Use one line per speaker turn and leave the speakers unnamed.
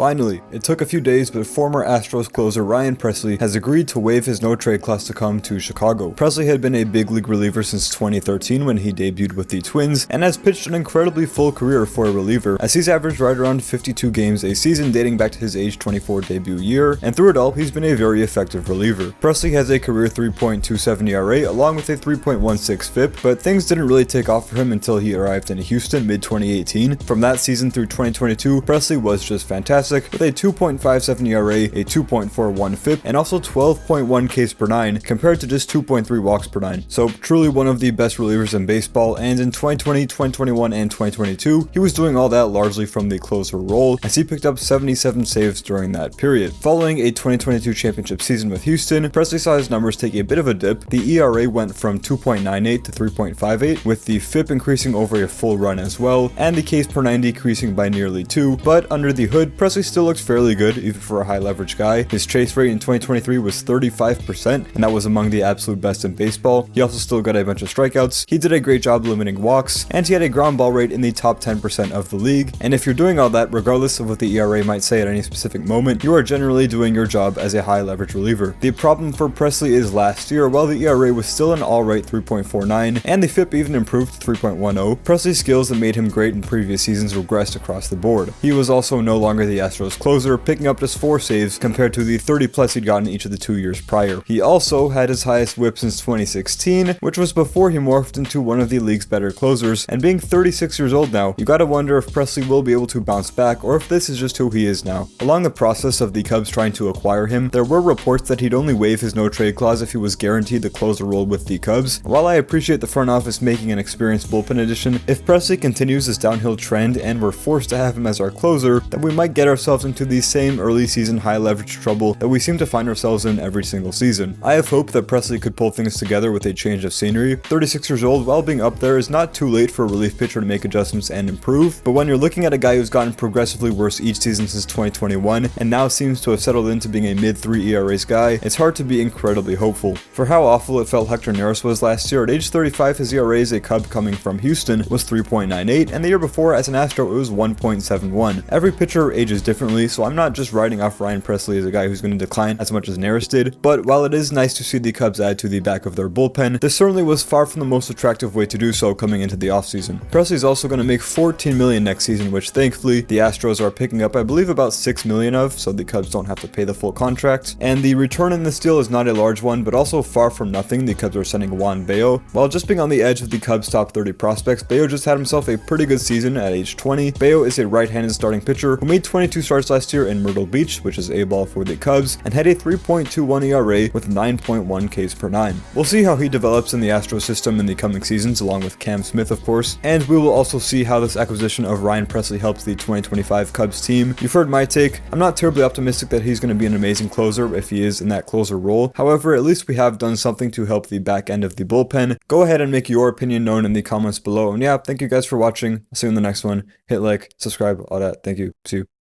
Finally, it took a few days, but former Astros closer Ryan Pressly has agreed to waive his no-trade clause to come to Chicago. Pressly had been a big league reliever since 2013 when he debuted with the Twins, and has pitched an incredibly full career for a reliever, as he's averaged right around 52 games a season dating back to his age 24 debut year, and through it all, he's been a very effective reliever. Pressly has a career 3.27 ERA along with a 3.16 FIP, but things didn't really take off for him until he arrived in Houston mid-2018. From that season through 2022, Pressly was just fantastic, with a 2.57 ERA, a 2.41 FIP, and also 12.1 Ks per 9, compared to just 2.3 walks per 9. So truly one of the best relievers in baseball, and in 2020, 2021, and 2022, he was doing all that largely from the closer role, as he picked up 77 saves during that period. Following a 2022 championship season with Houston, Pressly saw his numbers take a bit of a dip. The ERA went from 2.98 to 3.58, with the FIP increasing over a full run as well, and the Ks per 9 decreasing by nearly 2, but under the hood, Pressly still looks fairly good, even for a high leverage guy. His chase rate in 2023 was 35%, and that was among the absolute best in baseball. He also still got a bunch of strikeouts. He did a great job limiting walks, and he had a ground ball rate in the top 10% of the league. And if you're doing all that, regardless of what the ERA might say at any specific moment, you are generally doing your job as a high leverage reliever. The problem for Pressly is last year, while the ERA was still an alright 3.49, and the FIP even improved to 3.10, Pressly's skills that made him great in previous seasons regressed across the board. He was also no longer the Astros closer, picking up just 4 saves compared to the 30 plus he'd gotten each of the 2 years prior. He also had his highest whip since 2016, which was before he morphed into one of the league's better closers, and being 36 years old now, you gotta wonder if Pressly will be able to bounce back, or if this is just who he is now. Along the process of the Cubs trying to acquire him, there were reports that he'd only waive his no-trade clause if he was guaranteed the closer role with the Cubs. While I appreciate the front office making an experienced bullpen addition, if Pressly continues this downhill trend and we're forced to have him as our closer, then we might get ourselves into the same early season high leverage trouble that we seem to find ourselves in every single season. I have hope that Pressly could pull things together with a change of scenery. 36 years old, while being up there, is not too late for a relief pitcher to make adjustments and improve, but when you're looking at a guy who's gotten progressively worse each season since 2021, and now seems to have settled into being a mid-3 ERAs guy, it's hard to be incredibly hopeful. For how awful it felt Hector Neris was last year, at age 35 his ERA as a Cub coming from Houston was 3.98, and the year before as an Astro it was 1.71. Every pitcher ages differently, so I'm not just writing off Ryan Pressly as a guy who's going to decline as much as Neris did, but while it is nice to see the Cubs add to the back of their bullpen, this certainly was far from the most attractive way to do so coming into the offseason. Pressly's also going to make $14 million next season, which thankfully the Astros are picking up I believe about $6 million of, so the Cubs don't have to pay the full contract, and the return in this deal is not a large one, but also far from nothing. The Cubs are sending Juan Bello. While just being on the edge of the Cubs' top 30 prospects, Bello just had himself a pretty good season at age 20. Bello is a right-handed starting pitcher who made 22 starts last year in Myrtle Beach, which is A ball for the Cubs, and had a 3.21 ERA with 9.1 Ks per 9. We'll see how he develops in the Astros system in the coming seasons, along with Cam Smith of course, and we will also see how this acquisition of Ryan Pressly helps the 2025 Cubs team. You've heard my take. I'm not terribly optimistic that he's going to be an amazing closer if he is in that closer role. However, at least we have done something to help the back end of the bullpen. Go ahead and make your opinion known in the comments below, and yeah, thank you guys for watching. I'll see you in the next one. Hit like, subscribe, all that. Thank you. See you.